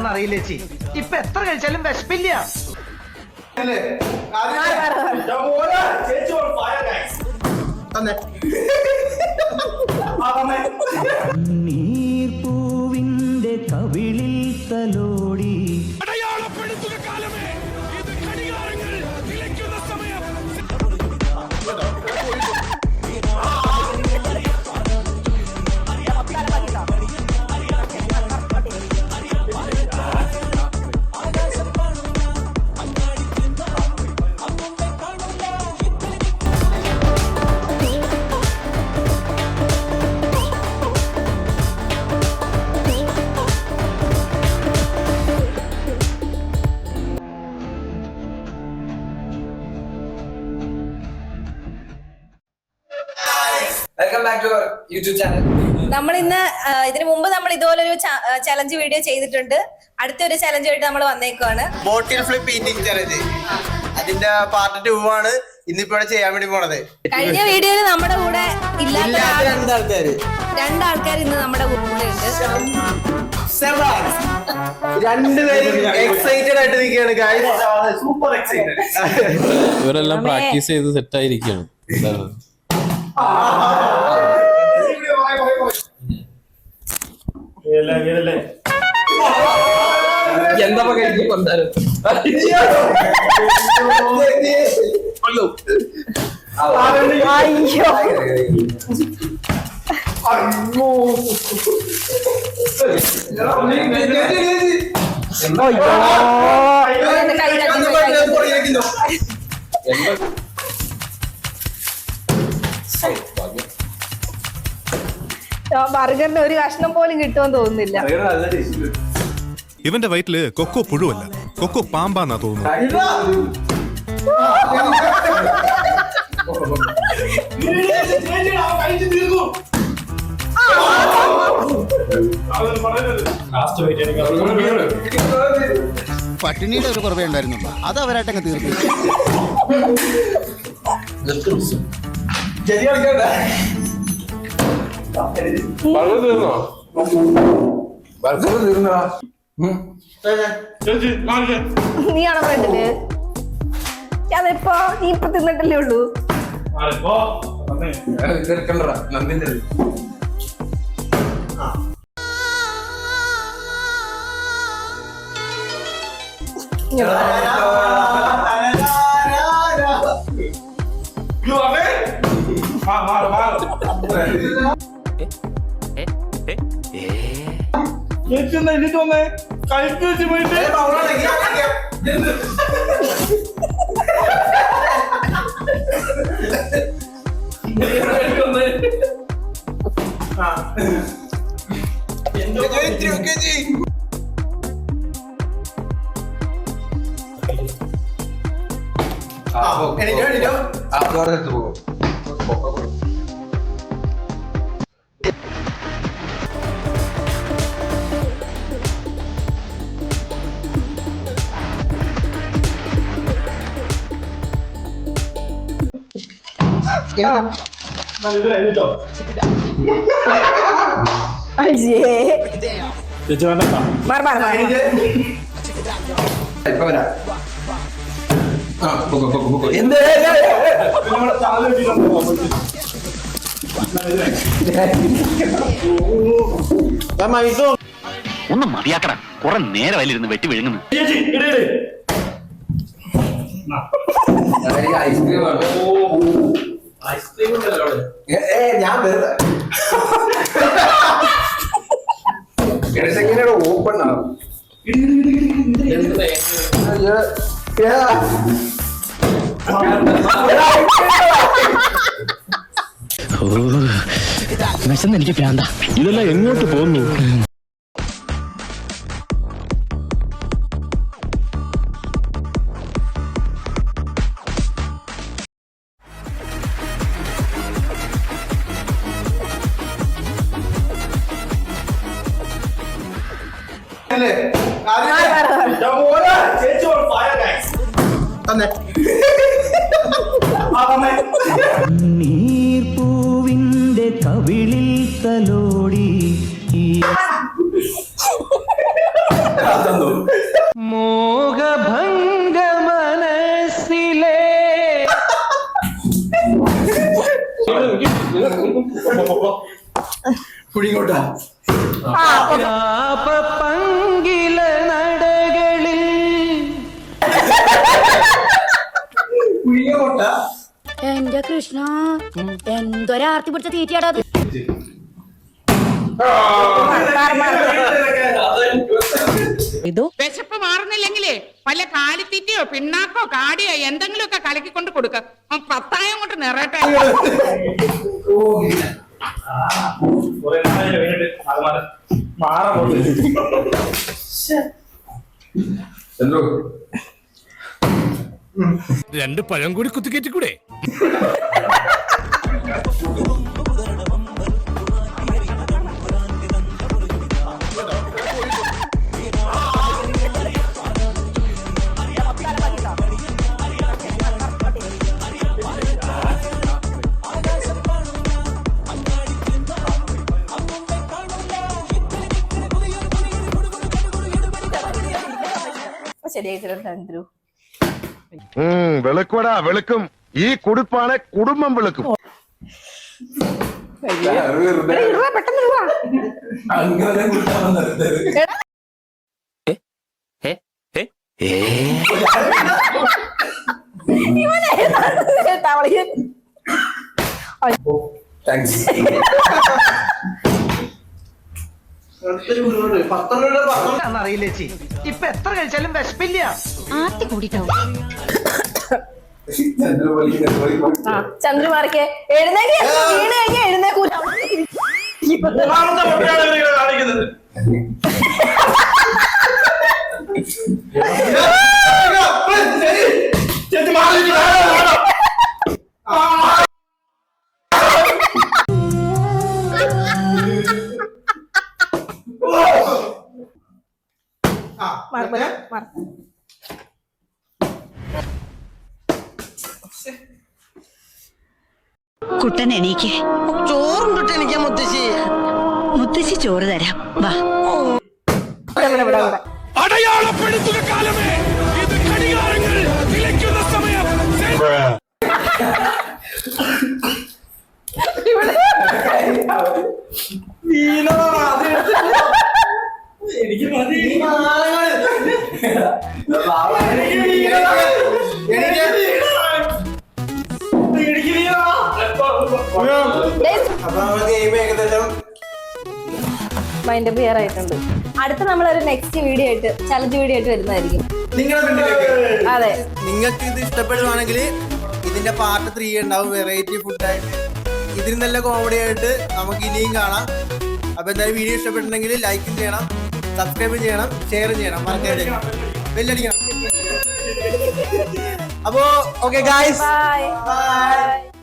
അറിയില്ല ചേച്ചി, ഇപ്പൊ എത്ര കഴിച്ചാലും വിശപ്പില്ല. നീർപ്പൂവിന്റെ കവിളിൽ തലോടി നമ്മൾ ഇന്ന് ഇതിനു മുമ്പ് നമ്മൾ ഇതുപോലൊരു ചലഞ്ച് വീഡിയോ ചെയ്തിട്ടുണ്ട്. അടുത്തൊരു ചലഞ്ചുമായിട്ട് നമ്മൾ വന്നേക്കുവാണ്. ബോട്ടിൽ ഫ്ലിപ്പ് ഈറ്റിംഗ് ചലഞ്ച്. അതിന്റെ പാർട്ട് 2 ആണ് ഇന്നിപ്പോ ചെയ്യാൻ വേണ്ടി പോണത്. കഴിഞ്ഞ വീഡിയോയിൽ നമ്മുടെ കൂടെ ഇല്ലാത്ത രണ്ടാൾക്കാർ ഇന്ന് നമ്മുടെ കൂടെ ഉണ്ട്. രണ്ടുപേരും എക്സൈറ്റഡ് ആയിട്ട് നിൽക്കുകയാണ് ഗൈസ്. Super excited. ഇവരെല്ലാം പ്രാക്ടീസ് ചെയ്ത് സെറ്റ് ആയിരിക്കുകയാണ്. എന്താ കൊണ്ടാലും ബർഗറിന്റെ ഒരു കഷ്ണം പോലും കിട്ടുമെന്ന് തോന്നുന്നില്ല. ഇവന്റെ വയറ്റില് കൊക്കോ പുഴുവല്ല, കൊക്കോ പാമ്പാന്നാ തോന്നുന്നു. പട്ടിണിയുടെ ഒരു കുറവേ ഉണ്ടായിരുന്നുള്ളൂ, അത് അവരായിട്ടങ്ങ് തീർന്നു. നീയാണോ ഫ്രണ്ടില്? അതിപ്പോ നീ ഇപ്പൊ തിന്നിട്ടല്ലേ ഉള്ളൂ. എന്നിട്ട് വന്നേ കഴിച്ചു വെച്ച് പോയിട്ട് ഒന്ന് മതിയാക്കട, കുറെ നേരം അതിലിരുന്ന് വെട്ടി വിഴുങ്ങുന്നു. ഞാൻ എങ്ങനെയാണ് ഓപ്പൺ ആവും? എനിക്ക് പ്രാന്ത. ഇതെല്ലാം എങ്ങോട്ട് പോകുന്നു? നീർപ്പൂവിന്റെ കവിളിൽ തലോടി മോഹഭംഗ മനസ്സിലെ കുഴിങ്ങോട്ടാ പങ്കില നടകളിൽ കുഴിങ്ങോട്ടാ എന്റെ കൃഷ്ണ എന്തൊരാർത്തി പിടിച്ച തീറ്റയാടാ അത്. വിശപ്പ് മാറുന്നില്ലെങ്കിലേ വല്ല കാലിത്തീറ്റയോ പിണ്ണാക്കോ കാടിയോ എന്തെങ്കിലും ഒക്കെ കലക്കിക്കൊണ്ട് കൊടുക്ക പത്തായം കൊണ്ട് നിറയട്ടെ. രണ്ട് പഴം കൂടി കുത്തിക്കേറ്റിക്കൂടെ? ശരിയായി വെളുക്കടാ വെളുക്കും. ഈ കുടുപ്പാണ് കുടുംബം വെളുക്കും. അറിയില്ല ചേച്ചി ഇപ്പൊ എത്ര കഴിച്ചാലും വിശപ്പില്ല. ആർത്തി കൂടിട്ടാവും. ചന്ദ്രമാർക്ക് എഴുന്നേക്ക് വീണ് കഴിഞ്ഞാൽ എഴുന്നേക്കൂല. കുട്ടൻ എണീക്ക്. ചോറുണ്ടിട്ട് എനിക്ക് മുത്തശ്ശി. മുത്തശ്ശി ചോറ് തരാം വാ. അടയാളപ്പെടുത്തുക കാലമേ, ഇത് ഘടികാരങ്ങൾ നിലയ്ക്കുന്ന സമയം. എനിക്ക് മതി. മൈൻഡ് ക്ലിയർ ആയിട്ടുണ്ട്. അടുത്ത നമ്മളൊരു നെക്സ്റ്റ് വീഡിയോ ആയിട്ട് ചലഞ്ച് വീഡിയോ ആയിട്ട് വരുന്നതായിരിക്കും. അതെ, നിങ്ങൾക്ക് ഇത് ഇഷ്ടപ്പെടുവാണെങ്കിൽ ഇതിന്റെ പാർട്ട് 3 ഉണ്ടാവും, വെറൈറ്റി ഫുഡായിട്ട്. ഇതിന് നല്ല കോമഡി ആയിട്ട് നമുക്ക് ഇനിയും കാണാം. അപ്പൊ എന്തായാലും വീഡിയോ ഇഷ്ടപ്പെട്ടിട്ടുണ്ടെങ്കിൽ ലൈക്ക് ചെയ്യണം, സബ്സ്ക്രൈബ് ചെയ്യണം, ഷെയർ ചെയ്യണം, മറക്കരുത്, ബെല്ലടിക്കണം. അപ്പോ ഓക്കെ ഗായ്സ്, ബൈ.